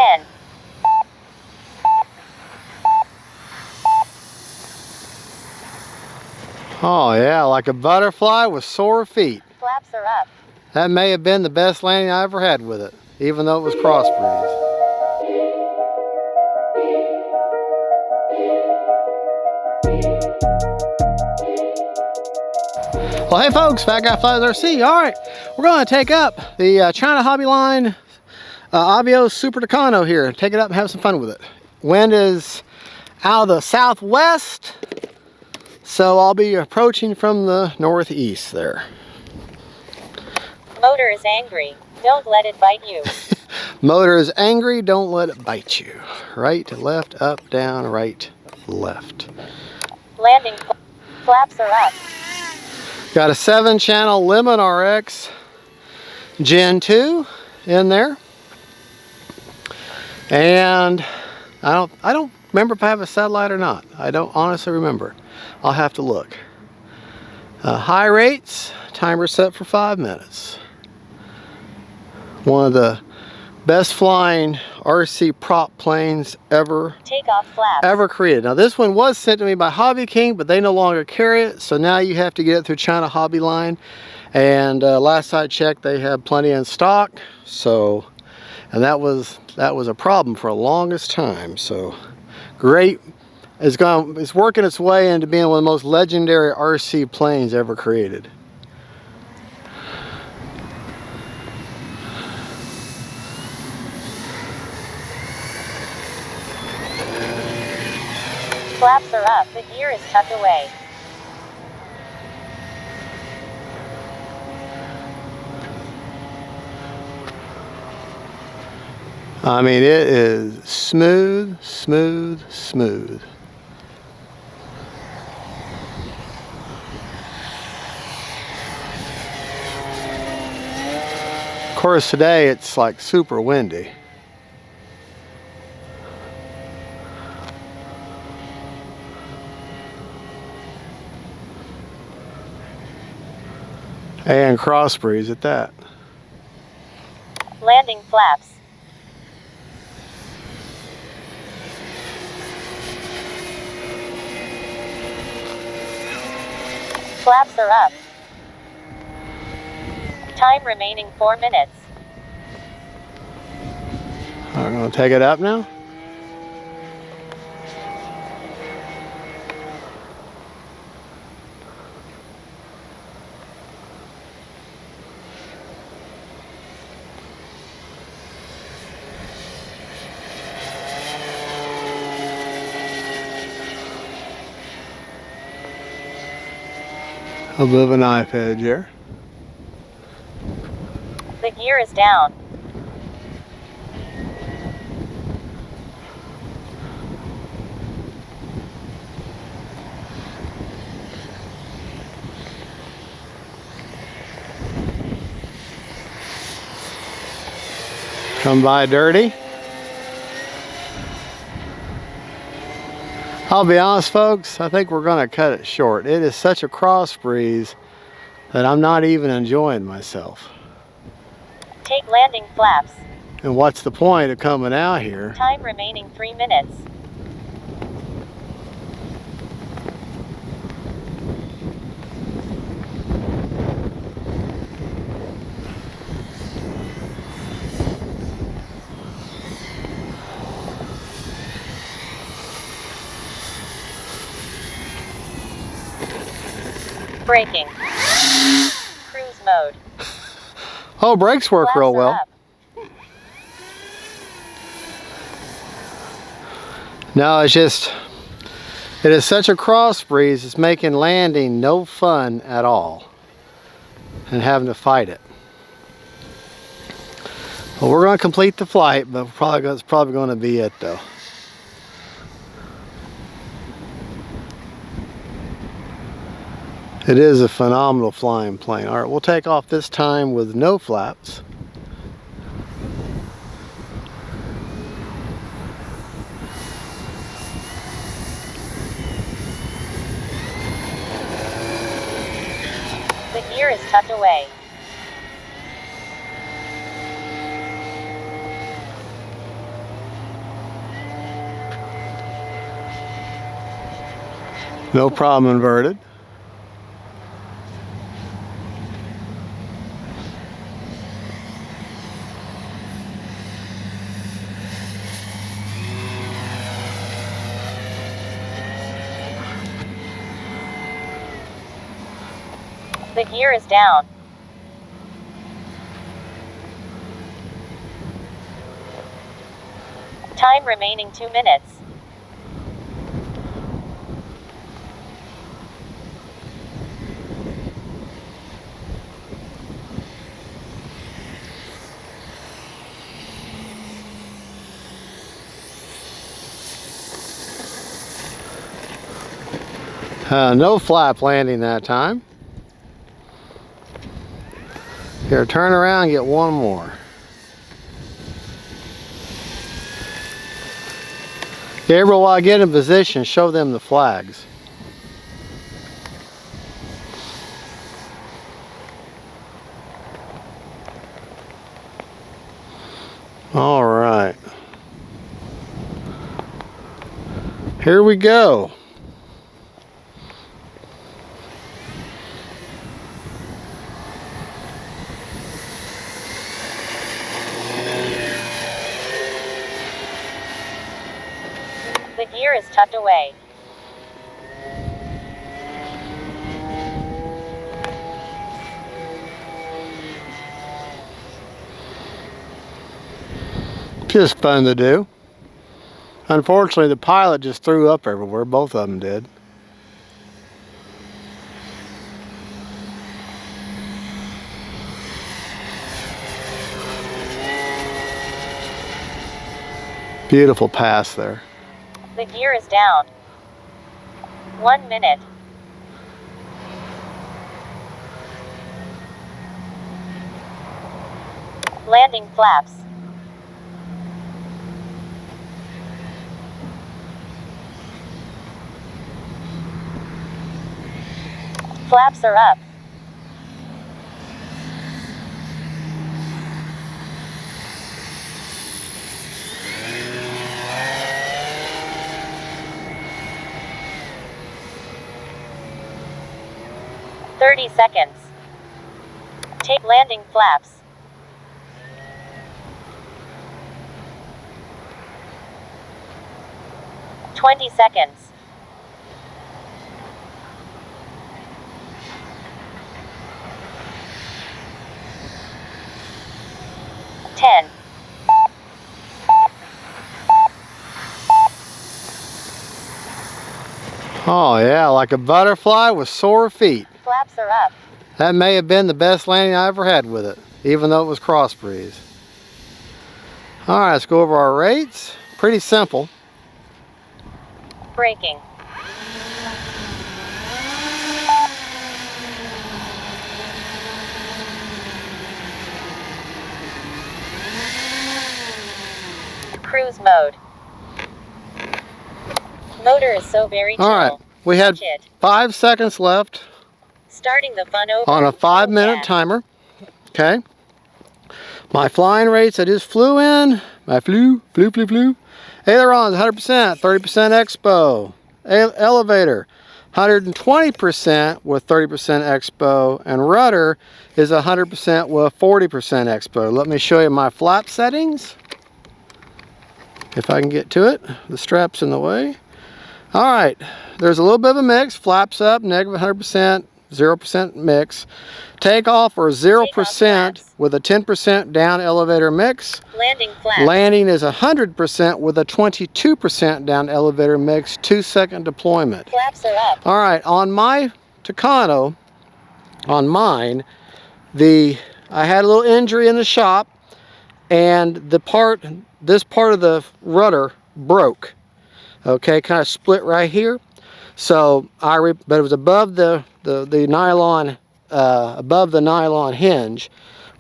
10. Oh yeah, like a butterfly with sore feet. Flaps are up. That may have been the best landing I ever had with it, even though it was cross breeze. Well, hey folks, Fat Guy Flies RC. All right, we're going to take up the China Hobby Line Aviation Super Tucano here. Take it up and have some fun with it. Wind is out of the southwest, so I'll be approaching from the northeast there. Motor is angry. Don't let it bite you. Motor is angry, don't let it bite you. Right, left, up, down, right, left. Landing flaps are up. Got a 7-channel Lemon RX Gen 2 in there. And I don't remember if I have a satellite or not. I don't honestly remember. I'll have to look. High rates, timer set for 5 minutes. One of the best flying RC prop planes ever created. Now this one was sent to me by Hobby King, but they no longer carry it, so now you have to get it through China Hobby Line. And last I checked, they had plenty in stock. So, and that was a problem for the longest time. So great. It's working its way into being one of the most legendary RC planes ever created. Flaps are up, the gear is tucked away. I mean, it is smooth, smooth, smooth. Of course, today it's like super windy. And cross breeze at that. Landing flaps. Flaps are up. Time remaining 4 minutes. I'm going to take it up now. A bit of a knife edge here. The gear is down. Come by dirty. I'll be honest folks, I think we're going to cut it short. It is such a cross breeze that I'm not even enjoying myself. Take landing flaps. And what's the point of coming out here? Time remaining 3 minutes. Braking. Cruise mode. Oh, brakes work Flaps real are well. up. No, it's just, it is such a cross breeze, it's making landing no fun at all. And having to fight it. Well, we're going to complete the flight, but it's probably going to be it though. It is a phenomenal flying plane. All right, we'll take off this time with no flaps. The gear is tucked away. No problem, inverted. The gear is down. Time remaining 2 minutes. No flap landing that time. Here, turn around and get one more. Gabriel, while I get in position, show them the flags. All right. Here we go. The gear is tucked away. Just fun to do. Unfortunately, the pilot just threw up everywhere. Both of them did. Beautiful pass there. The gear is down. 1 minute. Landing flaps. Flaps are up. "30 seconds. Take landing flaps. "20 seconds. "10. Oh yeah, like a butterfly with sore feet. Flaps are up. That may have been the best landing I ever had with it, even though it was cross breeze. All right, let's go over our rates. Pretty simple. Braking. Cruise mode. Motor is so very chill. All right, we had Watch it. 5 seconds left Starting the fun over. on a 5-minute timer. Okay. My flying rates, I just flew in. I flew. Ailerons, 100%, 30% expo. Elevator, 120% with 30% expo. And rudder is 100% with 40% expo. Let me show you my flap settings. If I can get to it. The strap's in the way. All right, there's a little bit of a mix. Flaps up, negative 100%, 0% mix. Takeoff or 0% with a 10% down elevator mix. Landing flaps. Landing is 100% with a 22% down elevator mix, 2-second deployment. Flaps are up. All right, on my Tucano, on mine, I had a little injury in the shop, and this part of the rudder broke. Okay, kind of split right here. So but it was above the nylon, above the nylon hinge,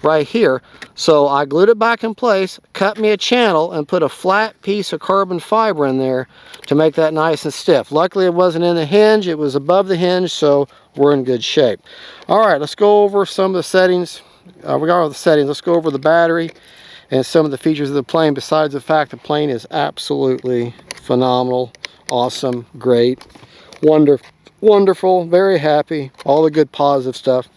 right here. So I glued it back in place, cut me a channel, and put a flat piece of carbon fiber in there to make that nice and stiff. Luckily, it wasn't in the hinge; it was above the hinge, so we're in good shape. All right, let's go over some of the settings. We got all the settings. Let's go over the battery and some of the features of the plane, besides the fact the plane is absolutely phenomenal, awesome, great, wonderful, very happy, all the good positive stuff.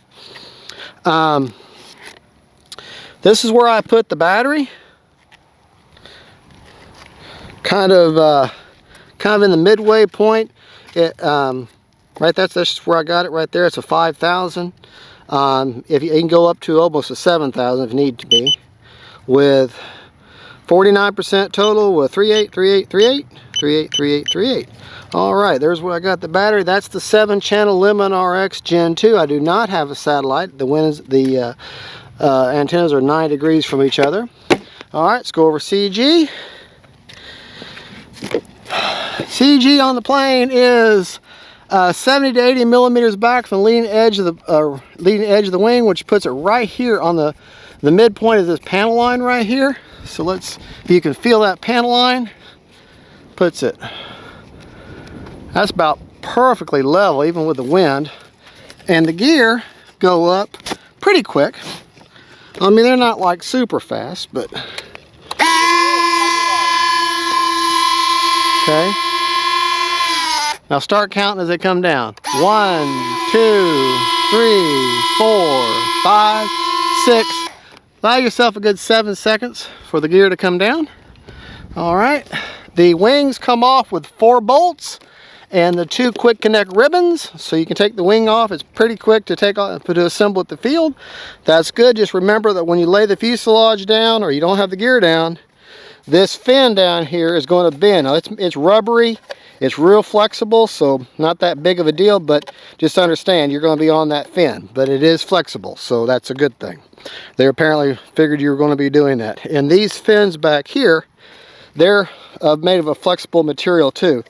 This is where I put the battery. Kind of in the midway point. Right, that's just where I got it right there. It's a 5,000. If you can go up to almost a 7,000 if you need to be, with 49% total with 38, 38, 38, 38, 38, 38. All right, there's where I got the battery. That's the 7-channel Lemon RX Gen 2. I do not have a satellite. The antennas are 9 degrees from each other. All right, let's go over CG. CG on the plane is 70 to 80 millimeters back from the leading edge of the wing, which puts it right here on the midpoint of this panel line right here. So if you can feel that panel line, puts it. That's about perfectly level, even with the wind. And the gear go up pretty quick. I mean, they're not like super fast, but okay. Now start counting as they come down. 1, 2, 3, 4, 5, 6. Allow yourself a good 7 seconds for the gear to come down. All right. The wings come off with 4 bolts and the 2 quick connect ribbons, so you can take the wing off. It's pretty quick to take off, to assemble at the field. That's good. Just remember that when you lay the fuselage down or you don't have the gear down, this fin down here is going to bend. Now it's rubbery, it's real flexible, so not that big of a deal, but just understand you're going to be on that fin, but it is flexible, so that's a good thing. They apparently figured you were going to be doing that. And these fins back here, they're made of a flexible material too.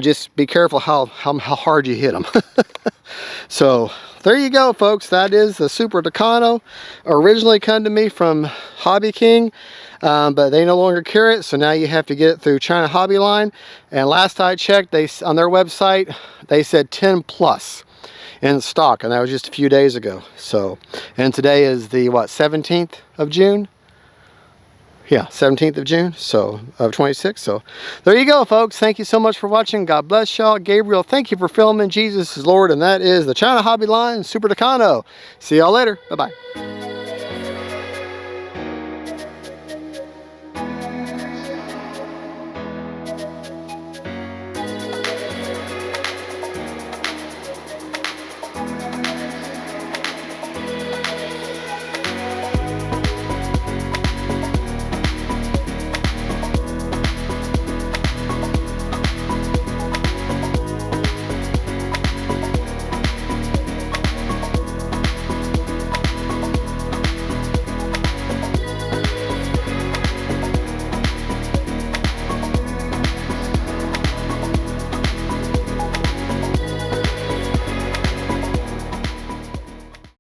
Just be careful how hard you hit them. So there you go, folks. That is the Super Tucano. Originally come to me from Hobby King, but they no longer carry it, so now you have to get it through China Hobby Line. And last I checked, on their website, they said 10 plus in stock, and that was just a few days ago. So, and today is the 17th of June. Yeah, 17th of June, so of 26. So there you go, folks. Thank you so much for watching. God bless y'all. Gabriel, thank you for filming. Jesus is Lord, and that is the China Hobby Line Super Tucano. See y'all later. Bye-bye.